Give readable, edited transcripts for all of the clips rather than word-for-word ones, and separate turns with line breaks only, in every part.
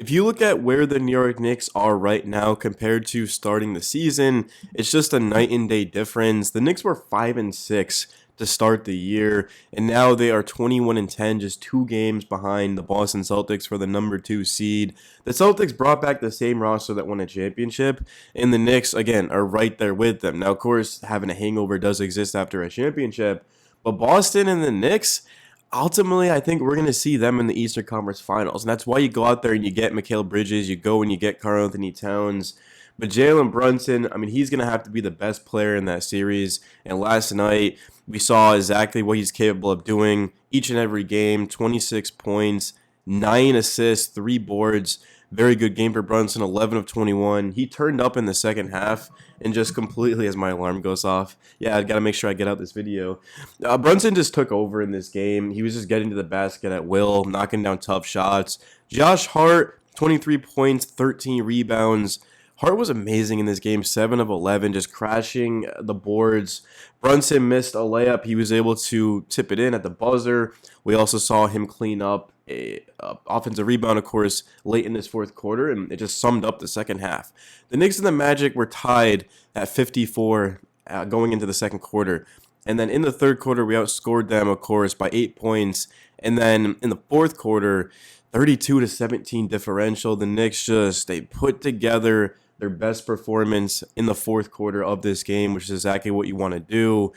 If you look at where the New York Knicks are right now compared to starting the season, it's just a night and day difference. The Knicks were 5-6 to start the year, and now they are 21-10, just 2 games behind the Boston Celtics for the number 2 seed. The Celtics brought back the same roster that won a championship, and the Knicks, again, are right there with them. Now, of course, having a hangover does exist after a championship, but Boston and the Knicks, ultimately, I think we're going to see them in the Eastern Conference Finals. And that's why you go out there and you get Mikal Bridges, you go and you get Karl Anthony Towns. But Jalen Brunson, I mean, he's going to have to be the best player in that series. And last night, we saw exactly what he's capable of doing each and every game. 26 points, 9 assists, 3 boards. Very good game for Brunson, 11 of 21. He turned up in the second half and just completely, as my alarm goes off. Yeah, I got to make sure I get out this video. Brunson just took over in this game. He was just getting to the basket at will, knocking down tough shots. Josh Hart, 23 points, 13 rebounds. Hart was amazing in this game, 7 of 11, just crashing the boards. Brunson missed a layup. He was able to tip it in at the buzzer. We also saw him clean up a offensive rebound, of course, late in this fourth quarter, and it just summed up the second half. The Knicks and the Magic were tied at 54 going into the second quarter. And then in the third quarter, we outscored them, of course, by 8 points. And then in the fourth quarter, 32-17 differential. The Knicks they put together their best performance in the fourth quarter of this game, which is exactly what you want to do.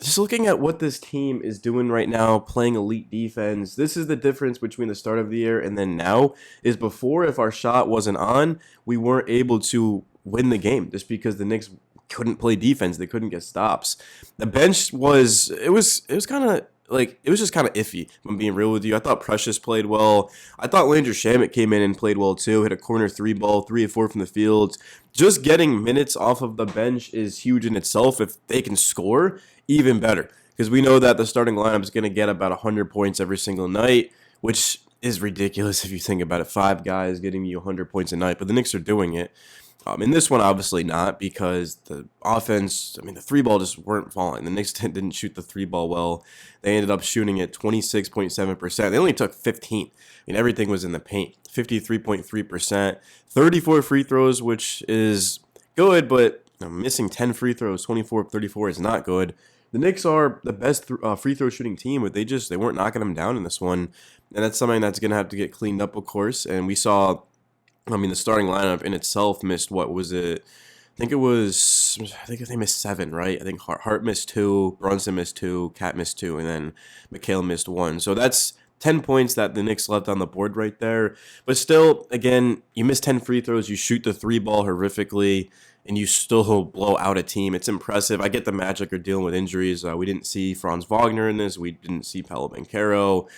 Just looking at what this team is doing right now, playing elite defense, this is the difference between the start of the year and then now. Is before, if our shot wasn't on, we weren't able to win the game just because the Knicks couldn't play defense. They couldn't get stops. The bench was kind of like, it was just kind of iffy, if I'm being real with you. I thought Precious played well. I thought Landry Shamet came in and played well too. Hit a corner 3 ball, 3 of 4 from the field. Just getting minutes off of the bench is huge in itself. If they can score, even better. Because we know that the starting lineup is going to get about 100 points every single night, which is ridiculous if you think about it. 5 guys getting you 100 points a night, but the Knicks are doing it. In this one, obviously not, because the offense, I mean, the 3 ball just weren't falling. The Knicks didn't shoot the 3 ball well. They ended up shooting at 26.7%. They only took 15. I mean, everything was in the paint. 53.3%. 34 free throws, which is good, but missing 10 free throws, 24 of 34 is not good. The Knicks are the best free throw shooting team, but they weren't knocking them down in this one. And that's something that's going to have to get cleaned up, of course. And we saw, I mean, the starting lineup in itself missed, what was it? I think they missed 7, right? I think Hart missed 2, Brunson missed 2, Cat missed 2, and then Mikal missed 1. So that's 10 points that the Knicks left on the board right there. But still, again, you miss 10 free throws, you shoot the 3 ball horrifically, and you still blow out a team. It's impressive. I get the Magic are dealing with injuries. We didn't see Franz Wagner in this. We didn't see Paolo Banchero.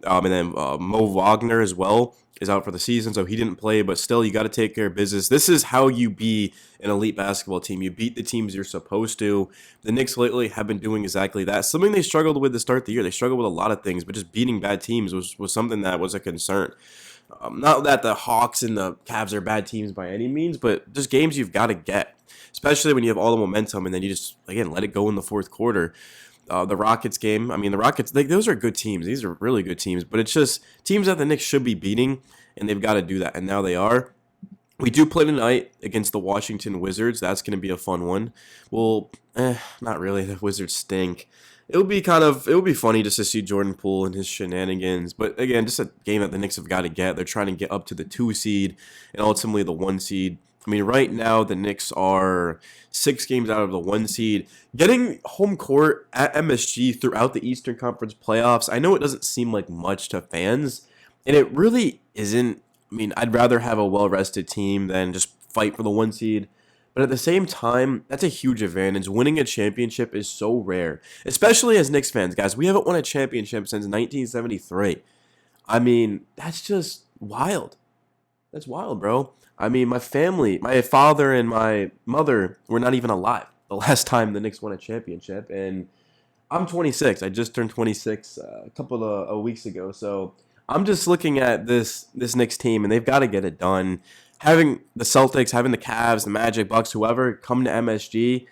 And then Mo Wagner as well is out for the season, so he didn't play. But still, you got to take care of business. This is how you be an elite basketball team. You beat the teams you're supposed to. The Knicks lately have been doing exactly that. Something they struggled with to start the year. They struggled with a lot of things, but just beating bad teams was something that was a concern. Not that the Hawks and the Cavs are bad teams by any means, but just games you've got to get, especially when you have all the momentum and then you just, again, let it go in the fourth quarter. The Rockets game, I mean, the Rockets, those are good teams. These are really good teams, but it's just teams that the Knicks should be beating, and they've got to do that, and now they are. We do play tonight against the Washington Wizards. That's going to be a fun one. Well, not really. The Wizards stink. It would be funny just to see Jordan Poole and his shenanigans. But again, just a game that the Knicks have got to get. They're trying to get up to the 2 seed and ultimately the 1 seed. I mean, right now the Knicks are 6 games out of the 1 seed. Getting home court at MSG throughout the Eastern Conference playoffs, I know it doesn't seem like much to fans, and it really isn't. I mean, I'd rather have a well-rested team than just fight for the 1 seed. But at the same time, that's a huge advantage. Winning a championship is so rare, especially as Knicks fans, guys. We haven't won a championship since 1973. I mean, that's just wild. That's wild, bro. I mean, my family, my father and my mother were not even alive the last time the Knicks won a championship. And I'm 26. I just turned 26 a couple of weeks ago. So I'm just looking at this Knicks team, and they've got to get it done. Having the Celtics, having the Cavs, the Magic, Bucks, whoever come to MSG,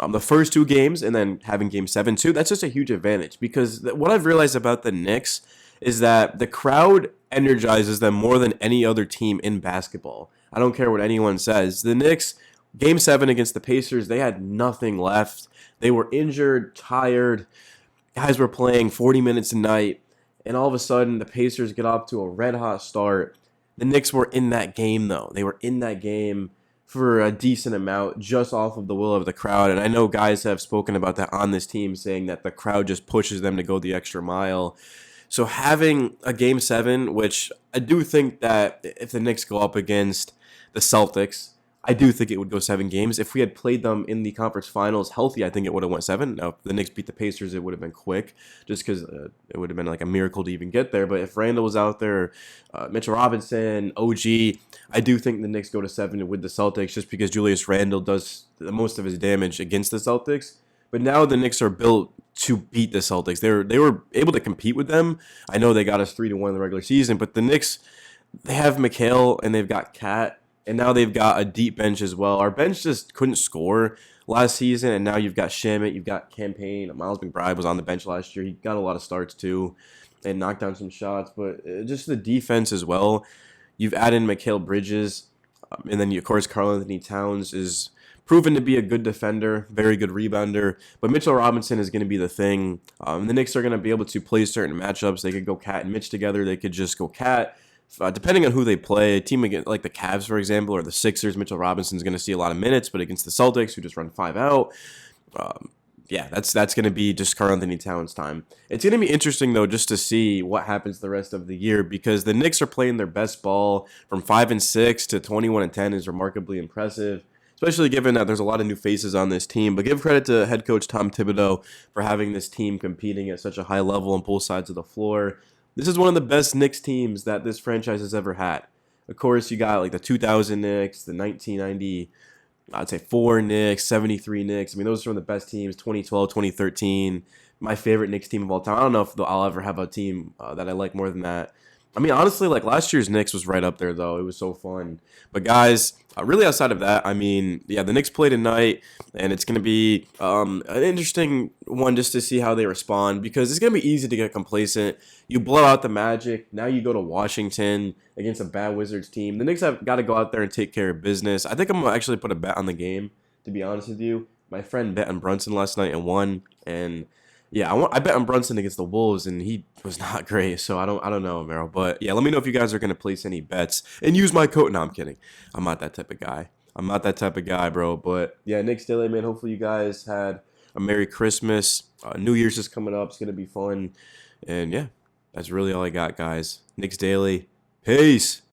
the first 2 games, and then having Game 7 too, that's just a huge advantage. Because what I've realized about the Knicks is that the crowd energizes them more than any other team in basketball. I don't care what anyone says. The Knicks, game 7 against the Pacers, they had nothing left. They were injured, tired. Guys were playing 40 minutes a night, and all of a sudden the Pacers get off to a red hot start. The Knicks were in that game though. They were in that game for a decent amount just off of the will of the crowd. And I know guys have spoken about that on this team, saying that the crowd just pushes them to go the extra mile. So having a game 7, which I do think that if the Knicks go up against the Celtics, I do think it would go 7 games. If we had played them in the conference finals healthy, I think it would have went 7. Now, if the Knicks beat the Pacers, it would have been quick, just because it would have been like a miracle to even get there. But if Randall was out there, Mitchell Robinson, OG, I do think the Knicks go to 7 with the Celtics, just because Julius Randle does the most of his damage against the Celtics. But now the Knicks are built to beat the Celtics. They were able to compete with them. I know they got us 3-1 in the regular season, but the Knicks, they have McHale and they've got Cat. And now they've got a deep bench as well. Our bench just couldn't score last season, and now you've got Shamit, you've got Campaign. Miles McBride was on the bench last year. He got a lot of starts too and knocked down some shots. But just the defense as well. You've added Mikal Bridges, and then, of course, Karl Anthony Towns is proven to be a good defender, very good rebounder. But Mitchell Robinson is going to be the thing. The Knicks are going to be able to play certain matchups. They could go Cat and Mitch together. They could just go Cat. Depending on who they play, a team against, like the Cavs, for example, or the Sixers, Mitchell Robinson's going to see a lot of minutes, but against the Celtics, who just run 5 out, yeah, that's going to be just Karl Anthony Towns' time. It's going to be interesting, though, just to see what happens the rest of the year, because the Knicks are playing their best ball. From 5-6 to 21-10 is remarkably impressive, especially given that there's a lot of new faces on this team. But give credit to head coach Tom Thibodeau for having this team competing at such a high level on both sides of the floor. This is one of the best Knicks teams that this franchise has ever had. Of course, you got like the 2000 Knicks, the 1990, I'd say 4 Knicks, 73 Knicks. I mean, those are some of the best teams, 2012, 2013. My favorite Knicks team of all time. I don't know if I'll ever have a team that I like more than that. I mean, honestly, like last year's Knicks was right up there, though. It was so fun. But guys, really outside of that, I mean, yeah, the Knicks play tonight, and it's going to be an interesting one just to see how they respond, because it's going to be easy to get complacent. You blow out the Magic. Now you go to Washington against a bad Wizards team. The Knicks have got to go out there and take care of business. I think I'm going to actually put a bet on the game, to be honest with you. My friend bet on Brunson last night and won, and yeah, I bet on Brunson against the Wolves, and he was not great. So I don't know, Merrill. But yeah, let me know if you guys are gonna place any bets and use my code. No, I'm kidding. I'm not that type of guy. I'm not that type of guy, bro. But yeah, Nick's Daily, man. Hopefully you guys had a Merry Christmas. New Year's is coming up. It's gonna be fun. And yeah, that's really all I got, guys. Nick's Daily. Peace.